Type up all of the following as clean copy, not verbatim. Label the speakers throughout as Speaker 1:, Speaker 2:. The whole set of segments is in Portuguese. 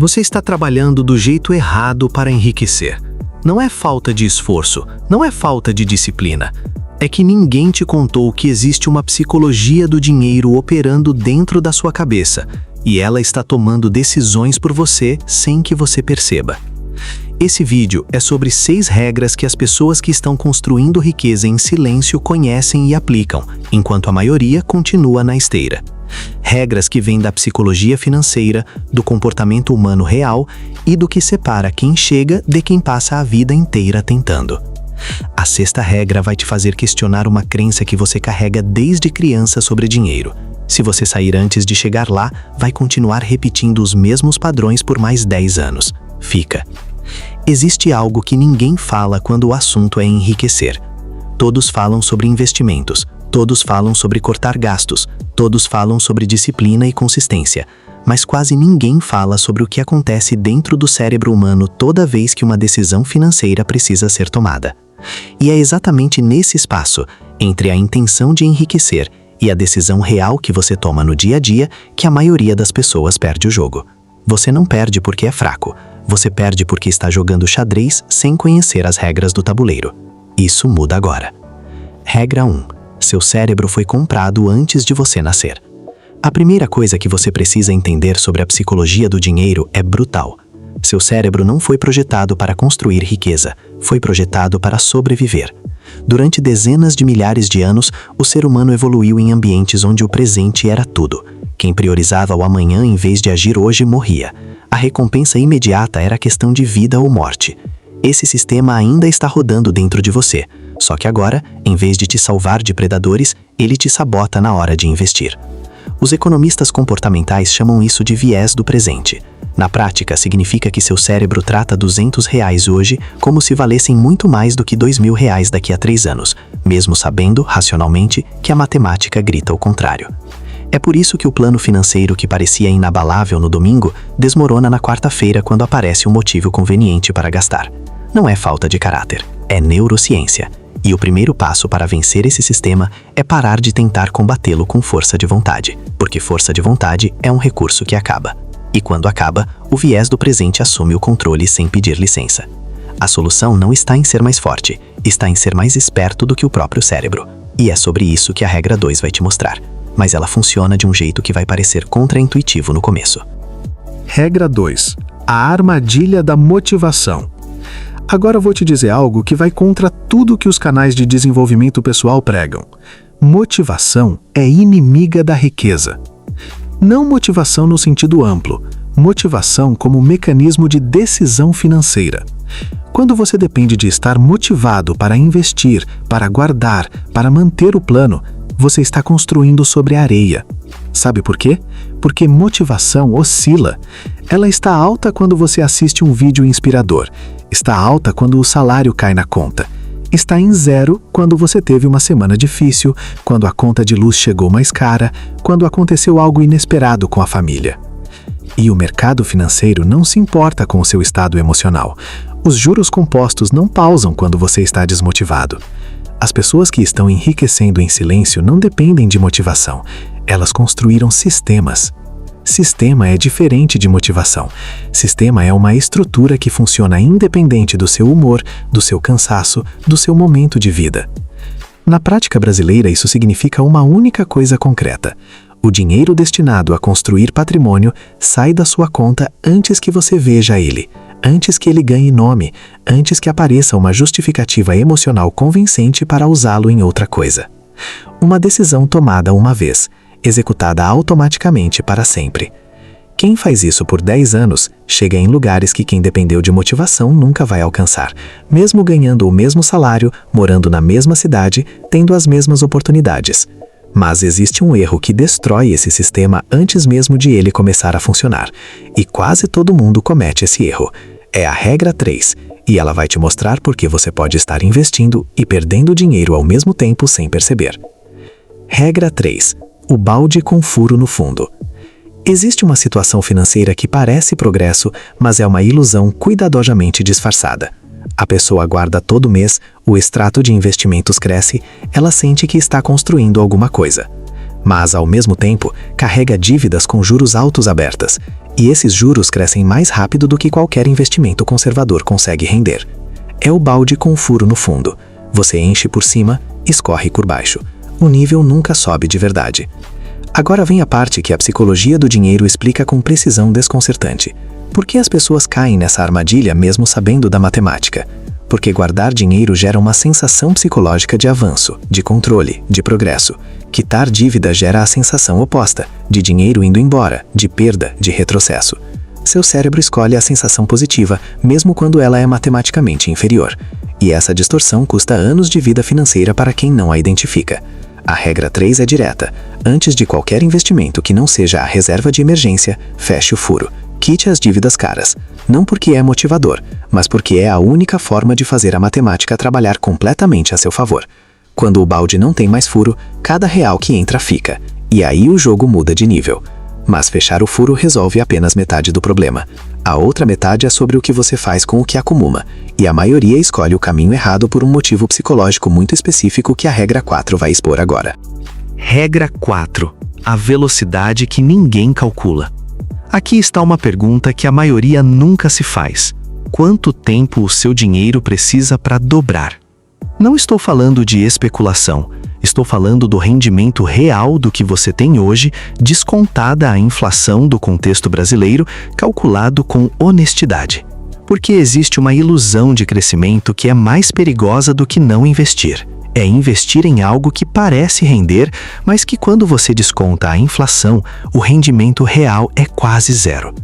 Speaker 1: Você está trabalhando do jeito errado para enriquecer. Não é falta de esforço, não é falta de disciplina. É que ninguém te contou que existe uma psicologia do dinheiro operando dentro da sua cabeça, e ela está tomando decisões por você sem que você perceba. Esse vídeo é sobre 6 regras que as pessoas que estão construindo riqueza em silêncio conhecem e aplicam, enquanto a maioria continua na esteira. Regras que vêm da psicologia financeira, do comportamento humano real e do que separa quem chega de quem passa a vida inteira tentando. A 6ª regra vai te fazer questionar uma crença que você carrega desde criança sobre dinheiro. Se você sair antes de chegar lá, vai continuar repetindo os mesmos padrões por mais 10 anos. Fica. Existe algo que ninguém fala quando o assunto é enriquecer. Todos falam sobre investimentos, todos falam sobre cortar gastos, todos falam sobre disciplina e consistência, mas quase ninguém fala sobre o que acontece dentro do cérebro humano toda vez que uma decisão financeira precisa ser tomada. E é exatamente nesse espaço, entre a intenção de enriquecer e a decisão real que você toma no dia a dia, que a maioria das pessoas perde o jogo. Você não perde porque é fraco, você perde porque está jogando xadrez sem conhecer as regras do tabuleiro. Isso muda agora. Regra 1. Seu cérebro foi comprado antes de você nascer. A primeira coisa que você precisa entender sobre a psicologia do dinheiro é brutal. Seu cérebro não foi projetado para construir riqueza, foi projetado para sobreviver. Durante dezenas de milhares de anos, o ser humano evoluiu em ambientes onde o presente era tudo. Quem priorizava o amanhã em vez de agir hoje morria. A recompensa imediata era questão de vida ou morte. Esse sistema ainda está rodando dentro de você, só que agora, em vez de te salvar de predadores, ele te sabota na hora de investir. Os economistas comportamentais chamam isso de viés do presente. Na prática, significa que seu cérebro trata R$200 hoje como se valessem muito mais do que R$2.000 daqui a 3 anos, mesmo sabendo, racionalmente, que a matemática grita o contrário. É por isso que o plano financeiro que parecia inabalável no domingo desmorona na quarta-feira quando aparece um motivo conveniente para gastar. Não é falta de caráter, é neurociência. E o primeiro passo para vencer esse sistema é parar de tentar combatê-lo com força de vontade, porque força de vontade é um recurso que acaba. E quando acaba, o viés do presente assume o controle sem pedir licença. A solução não está em ser mais forte, está em ser mais esperto do que o próprio cérebro. E é sobre isso que a regra 2 vai te mostrar. Mas ela funciona de um jeito que vai parecer contraintuitivo no começo.
Speaker 2: Regra 2. A armadilha da motivação. Agora eu vou te dizer algo que vai contra tudo que os canais de desenvolvimento pessoal pregam. Motivação é inimiga da riqueza. Não motivação no sentido amplo, motivação como mecanismo de decisão financeira. Quando você depende de estar motivado para investir, para guardar, para manter o plano, você está construindo sobre areia. Sabe por quê? Porque motivação oscila. Ela está alta quando você assiste um vídeo inspirador. Está alta quando o salário cai na conta. Está em 0 quando você teve uma semana difícil, quando a conta de luz chegou mais cara, quando aconteceu algo inesperado com a família. E o mercado financeiro não se importa com o seu estado emocional. Os juros compostos não pausam quando você está desmotivado. As pessoas que estão enriquecendo em silêncio não dependem de motivação. Elas construíram sistemas. Sistema é diferente de motivação. Sistema é uma estrutura que funciona independente do seu humor, do seu cansaço, do seu momento de vida. Na prática brasileira, isso significa uma única coisa concreta. O dinheiro destinado a construir patrimônio sai da sua conta antes que você veja ele, antes que ele ganhe nome, antes que apareça uma justificativa emocional convincente para usá-lo em outra coisa. Uma decisão tomada uma vez, executada automaticamente para sempre. Quem faz isso por 10 anos, chega em lugares que quem dependeu de motivação nunca vai alcançar, mesmo ganhando o mesmo salário, morando na mesma cidade, tendo as mesmas oportunidades. Mas existe um erro que destrói esse sistema antes mesmo de ele começar a funcionar, e quase todo mundo comete esse erro. É a regra 3, e ela vai te mostrar por que você pode estar investindo e perdendo dinheiro ao mesmo tempo sem perceber. Regra 3. O balde com furo no fundo. Existe uma situação financeira que parece progresso, mas é uma ilusão cuidadosamente disfarçada. A pessoa guarda todo mês, o extrato de investimentos cresce, ela sente que está construindo alguma coisa.
Speaker 1: mas, ao mesmo tempo, carrega dívidas com juros altos abertas, e esses juros crescem mais rápido do que qualquer investimento conservador consegue render. É o balde com furo no fundo. Você enche por cima, escorre por baixo. O nível nunca sobe de verdade. Agora vem a parte que a psicologia do dinheiro explica com precisão desconcertante. Por que as pessoas caem nessa armadilha mesmo sabendo da matemática? Porque guardar dinheiro gera uma sensação psicológica de avanço, de controle, de progresso. Quitar dívida gera a sensação oposta, de dinheiro indo embora, de perda, de retrocesso. Seu cérebro escolhe a sensação positiva, mesmo quando ela é matematicamente inferior. E essa distorção custa anos de vida financeira para quem não a identifica. A regra 3 é direta. Antes de qualquer investimento que não seja a reserva de emergência, feche o furo. Quite as dívidas caras. Não porque é motivador, mas porque é a única forma de fazer a matemática trabalhar completamente a seu favor. Quando o balde não tem mais furo, cada real que entra fica. E aí o jogo muda de nível. Mas fechar o furo resolve apenas metade do problema. A outra metade é sobre o que você faz com o que acumula, e a maioria escolhe o caminho errado por um motivo psicológico muito específico que a regra 4 vai expor agora. Regra 4. A velocidade que ninguém calcula. Aqui está uma pergunta que a maioria nunca se faz. Quanto tempo o seu dinheiro precisa para dobrar? Não estou falando de especulação. Estou falando do rendimento real do que você tem hoje, descontada a inflação do contexto brasileiro, calculado com honestidade. Porque existe uma ilusão de crescimento que é mais perigosa do que não investir. É investir em algo que parece render, mas que quando você desconta a inflação, o rendimento real é quase zero.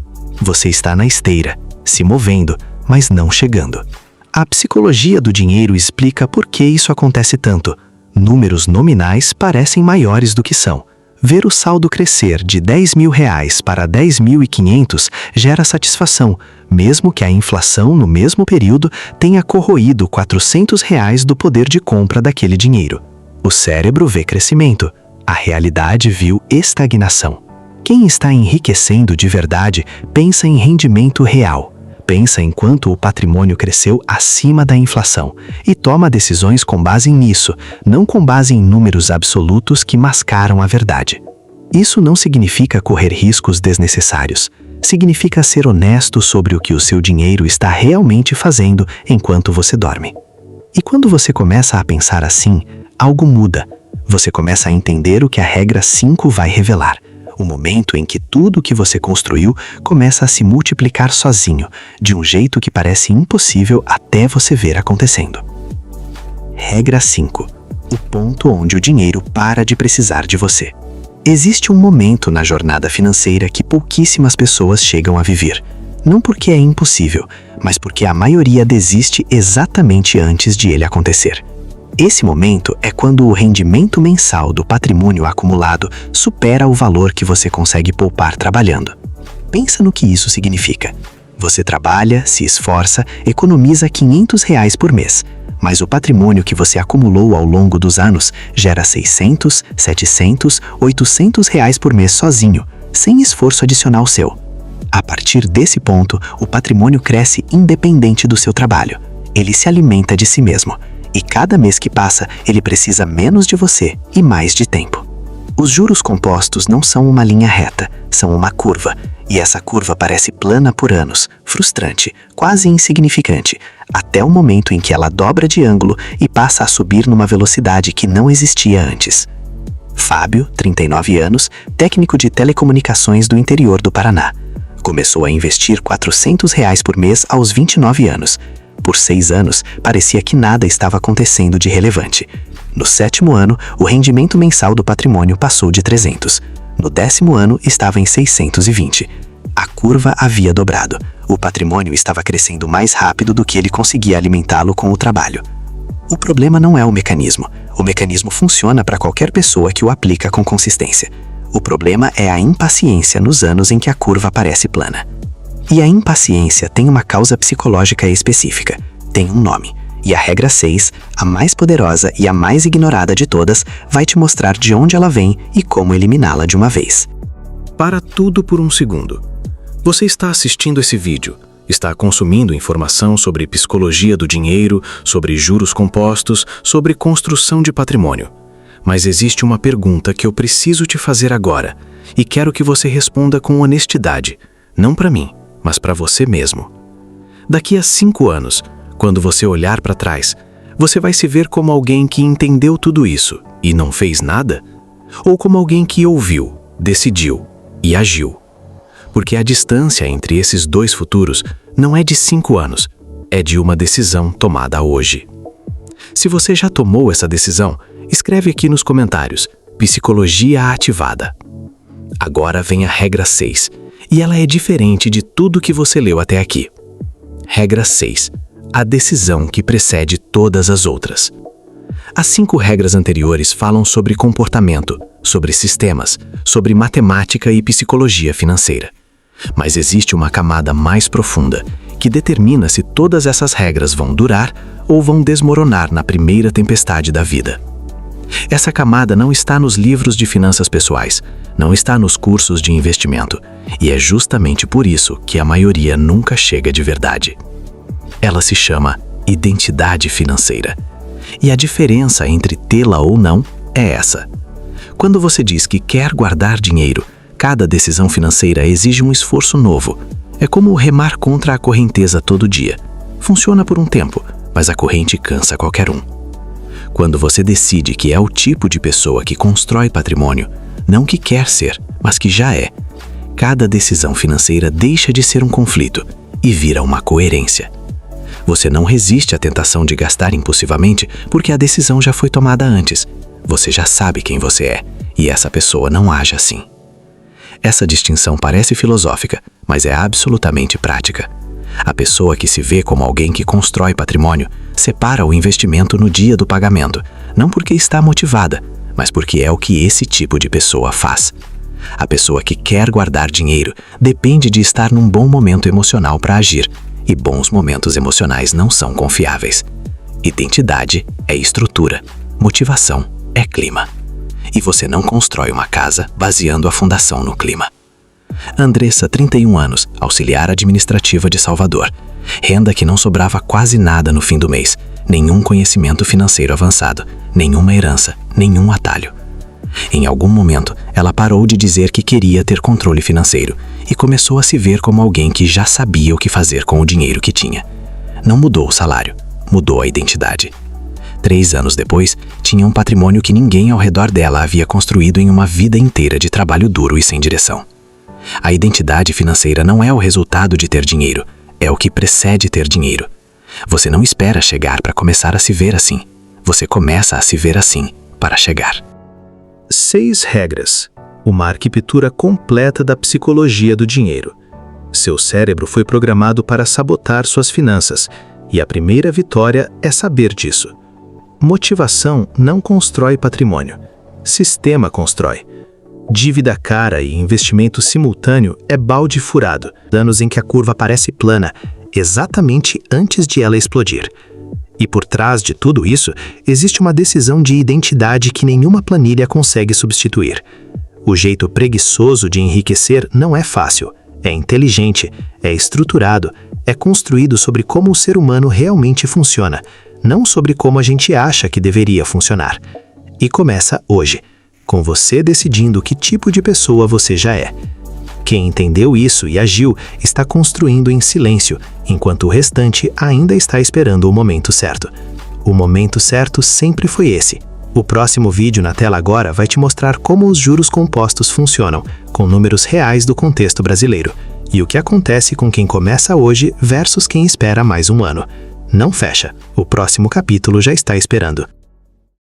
Speaker 1: Você está na esteira, se movendo, mas não chegando. A psicologia do dinheiro explica por que isso acontece tanto. Números nominais parecem maiores do que são. Ver o saldo crescer de R$10.000 para 10.500 gera satisfação, mesmo que a inflação no mesmo período tenha corroído R$400 do poder de compra daquele dinheiro. O cérebro vê crescimento, a realidade viu estagnação. Quem está enriquecendo de verdade pensa em rendimento real. Pensa em quanto o patrimônio cresceu acima da inflação e toma decisões com base nisso, não com base em números absolutos que mascaram a verdade. Isso não significa correr riscos desnecessários. Significa ser honesto sobre o que o seu dinheiro está realmente fazendo enquanto você dorme. E quando você começa a pensar assim, algo muda. Você começa a entender o que a regra 5 vai revelar. O momento em que tudo o que você construiu começa a se multiplicar sozinho, de um jeito que parece impossível até você ver acontecendo. Regra 5. O ponto onde o dinheiro para de precisar de você. Existe um momento na jornada financeira que pouquíssimas pessoas chegam a viver. Não porque é impossível, mas porque a maioria desiste exatamente antes de ele acontecer. Esse momento é quando o rendimento mensal do patrimônio acumulado supera o valor que você consegue poupar trabalhando. Pensa no que isso significa. Você trabalha, se esforça, economiza R$500 por mês, mas o patrimônio que você acumulou ao longo dos anos gera R$600, R$700, R$800 por mês sozinho, sem esforço adicional seu. A partir desse ponto, o patrimônio cresce independente do seu trabalho. Ele se alimenta de si mesmo. E cada mês que passa, ele precisa menos de você e mais de tempo. Os juros compostos não são uma linha reta, são uma curva. E essa curva parece plana por anos, frustrante, quase insignificante, até o momento em que ela dobra de ângulo e passa a subir numa velocidade que não existia antes. Fábio, 39 anos, técnico de telecomunicações do interior do Paraná. Começou a investir R$400 por mês aos 29 anos. Por 6 anos, parecia que nada estava acontecendo de relevante. No 7º ano, o rendimento mensal do patrimônio passou de 300. No 10º ano, estava em 620. A curva havia dobrado. O patrimônio estava crescendo mais rápido do que ele conseguia alimentá-lo com o trabalho. O problema não é o mecanismo. O mecanismo funciona para qualquer pessoa que o aplica com consistência. O problema é a impaciência nos anos em que a curva parece plana. E a impaciência tem uma causa psicológica específica, tem um nome. E a regra 6, a mais poderosa e a mais ignorada de todas, vai te mostrar de onde ela vem e como eliminá-la de uma vez.
Speaker 2: Para tudo por um segundo. Você está assistindo esse vídeo, está consumindo informação sobre psicologia do dinheiro, sobre juros compostos, sobre construção de patrimônio.
Speaker 1: Mas existe uma pergunta que eu preciso te fazer agora, e quero que você responda com honestidade, não para mim, mas para você mesmo. Daqui a 5 anos, quando você olhar para trás, você vai se ver como alguém que entendeu tudo isso e não fez nada? Ou como alguém que ouviu, decidiu e agiu? Porque a distância entre esses dois futuros não é de 5 anos, é de uma decisão tomada hoje. Se você já tomou essa decisão, escreve aqui nos comentários, Psicologia Ativada. Agora vem a regra 6, e ela é diferente de tudo que você leu até aqui. Regra 6. A decisão que precede todas as outras. As 5 regras anteriores falam sobre comportamento, sobre sistemas, sobre matemática e psicologia financeira. Mas existe uma camada mais profunda, que determina se todas essas regras vão durar ou vão desmoronar na primeira tempestade da vida. Essa camada não está nos livros de finanças pessoais, não está nos cursos de investimento, e é justamente por isso que a maioria nunca chega de verdade. Ela se chama identidade financeira. E a diferença entre tê-la ou não é essa. Quando você diz que quer guardar dinheiro, cada decisão financeira exige um esforço novo. É como remar contra a correnteza todo dia. Funciona por um tempo, mas a corrente cansa qualquer um. Quando você decide que é o tipo de pessoa que constrói patrimônio, não que quer ser, mas que já é, cada decisão financeira deixa de ser um conflito e vira uma coerência. Você não resiste à tentação de gastar impulsivamente porque a decisão já foi tomada antes. Você já sabe quem você é, e essa pessoa não age assim. Essa distinção parece filosófica, mas é absolutamente prática. A pessoa que se vê como alguém que constrói patrimônio separa o investimento no dia do pagamento, não porque está motivada, mas porque é o que esse tipo de pessoa faz. A pessoa que quer guardar dinheiro depende de estar num bom momento emocional para agir, e bons momentos emocionais não são confiáveis. Identidade é estrutura, motivação é clima. E você não constrói uma casa baseando a fundação no clima. Andressa, 31 anos, auxiliar administrativa de Salvador. Renda que não sobrava quase nada no fim do mês, nenhum conhecimento financeiro avançado, nenhuma herança, nenhum atalho. Em algum momento, ela parou de dizer que queria ter controle financeiro e começou a se ver como alguém que já sabia o que fazer com o dinheiro que tinha. Não mudou o salário, mudou a identidade. 3 anos depois, tinha um patrimônio que ninguém ao redor dela havia construído em uma vida inteira de trabalho duro e sem direção. A identidade financeira não é o resultado de ter dinheiro, é o que precede ter dinheiro. Você não espera chegar para começar a se ver assim. Você começa a se ver assim para chegar.
Speaker 2: 6 regras. Uma arquitetura completa da psicologia do dinheiro. Seu cérebro foi programado para sabotar suas finanças, e a primeira vitória é saber disso. Motivação não constrói patrimônio. Sistema constrói. Dívida cara e investimento simultâneo é balde furado, anos em que a curva parece plana, exatamente antes de ela explodir. E por trás de tudo isso, existe uma decisão de identidade que nenhuma planilha consegue substituir. O jeito preguiçoso de enriquecer não é fácil, é inteligente, é estruturado, é construído sobre como o ser humano realmente funciona, não sobre como a gente acha que deveria funcionar. E começa hoje, com você decidindo que tipo de pessoa você já é. Quem entendeu isso e agiu está construindo em silêncio, enquanto o restante ainda está esperando o momento certo. O momento certo sempre foi esse. O próximo vídeo na tela agora vai te mostrar como os juros compostos funcionam, com números reais do contexto brasileiro, e o que acontece com quem começa hoje versus quem espera mais um ano. Não fecha, o próximo capítulo já está esperando.